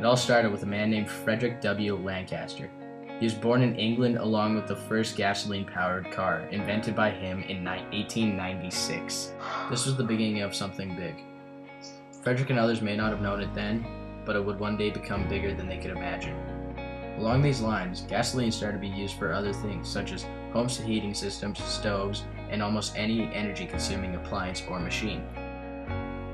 all started with a man named Frederick W. Lancaster. He was born in England along with the first gasoline-powered car, invented by him in 1896. This was the beginning of something big. Frederick and others may not have known it then, but it would one day become bigger than they could imagine. Along these lines, gasoline started to be used for other things, such as home heating systems, stoves, and almost any energy-consuming appliance or machine.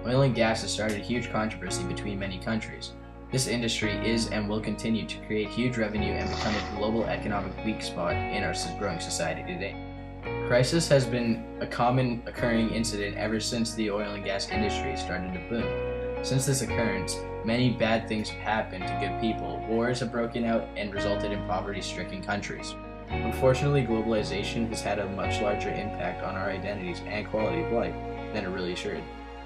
Oil and gas has started a huge controversy between many countries. This industry is and will continue to create huge revenue and become a global economic weak spot in our growing society today. Crisis has been a common occurring incident ever since the oil and gas industry started to boom. Since this occurrence, many bad things have happened to good people. Wars have broken out and resulted in poverty-stricken countries. Unfortunately, globalization has had a much larger impact on our identities and quality of life than it really should.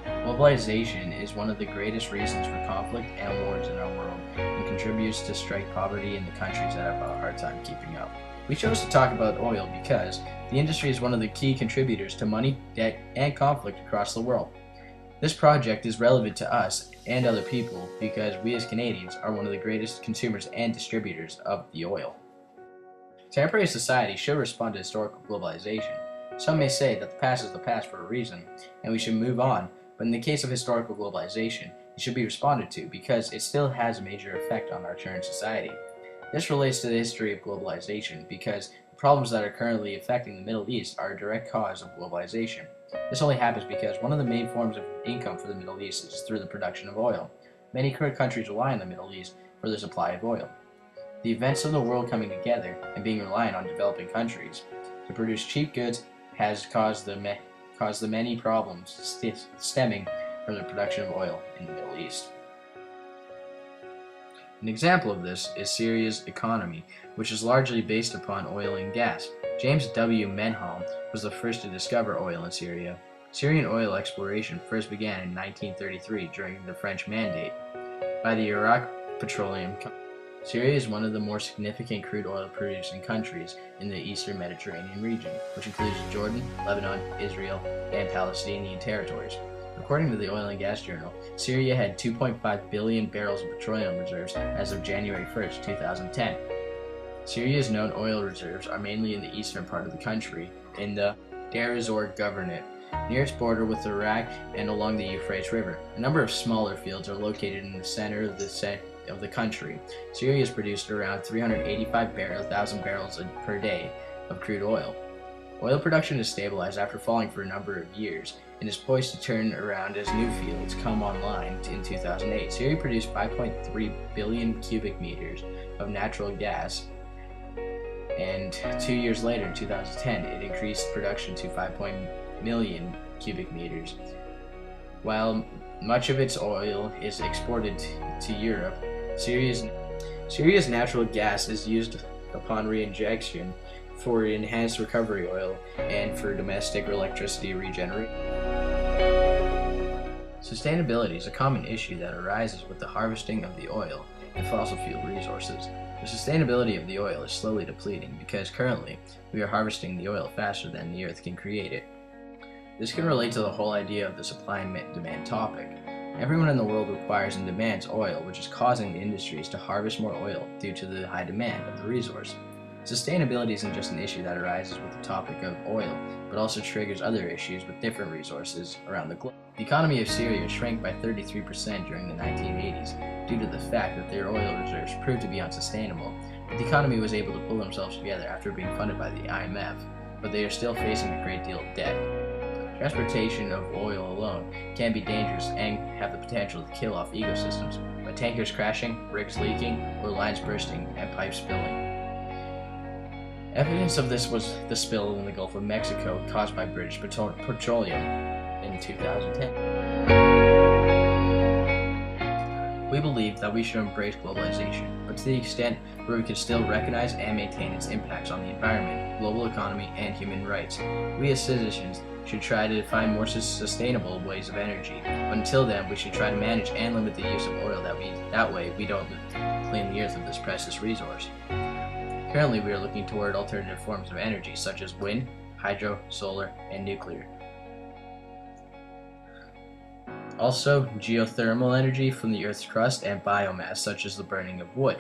Globalization is one of the greatest reasons for conflict and wars in our world and contributes to strike poverty in the countries that have a hard time keeping up. We chose to talk about oil because the industry is one of the key contributors to money, debt, and conflict across the world. This project is relevant to us and other people because we as Canadians are one of the greatest consumers and distributors of the oil. Contemporary society should respond to historical globalization. Some may say that the past is the past for a reason, and we should move on, but in the case of historical globalization, it should be responded to because it still has a major effect on our current society. This relates to the history of globalization because the problems that are currently affecting the Middle East are a direct cause of globalization. This only happens because one of the main forms of income for the Middle East is through the production of oil. Many current countries rely on the Middle East for the supply of oil. The events of the world coming together and being reliant on developing countries to produce cheap goods has caused the many problems stemming from the production of oil in the Middle East. An example of this is Syria's economy, which is largely based upon oil and gas. James W. Menholm was the first to discover oil in Syria. Syrian oil exploration first began in 1933 during the French Mandate by the Iraq Petroleum Company. Syria is one of the more significant crude oil producing countries in the eastern Mediterranean region, which includes Jordan, Lebanon, Israel, and Palestinian territories. According to the Oil and Gas Journal, Syria had 2.5 billion barrels of petroleum reserves as of January 1, 2010. Syria's known oil reserves are mainly in the eastern part of the country, in the Deir ez-Zor Governorate, near its border with Iraq and along the Euphrates River. A number of smaller fields are located in the center of the country. Syria has produced around 385,000 barrels per day of crude oil. Oil production has stabilized after falling for a number of years and is poised to turn around as new fields come online in 2008. Syria produced 5.3 billion cubic meters of natural gas, and 2 years later, in 2010, it increased production to 5 million cubic meters. While much of its oil is exported to Europe, Syria's natural gas is used upon reinjection for enhanced recovery oil and for domestic electricity regeneration. Sustainability is a common issue that arises with the harvesting of the oil and fossil fuel resources. The sustainability of the oil is slowly depleting because currently we are harvesting the oil faster than the earth can create it. This can relate to the whole idea of the supply and demand topic. Everyone in the world requires and demands oil, which is causing the industries to harvest more oil due to the high demand of the resource. Sustainability isn't just an issue that arises with the topic of oil, but also triggers other issues with different resources around the globe. The economy of Syria shrank by 33% during the 1980s due to the fact that their oil reserves proved to be unsustainable. The economy was able to pull themselves together after being funded by the IMF, but they are still facing a great deal of debt. Transportation of oil alone can be dangerous and have the potential to kill off ecosystems by tankers crashing, rigs leaking, or lines bursting and pipes spilling. Evidence of this was the spill in the Gulf of Mexico caused by British Petroleum in 2010. We believe that we should embrace globalization, but to the extent where we can still recognize and maintain its impacts on the environment, global economy, and human rights. We as citizens should try to find more sustainable ways of energy, but until then we should try to manage and limit the use of oil that way we don't clean the earth of this precious resource. Currently we are looking toward alternative forms of energy such as wind, hydro, solar, and nuclear. Also, geothermal energy from the Earth's crust and biomass, such as the burning of wood.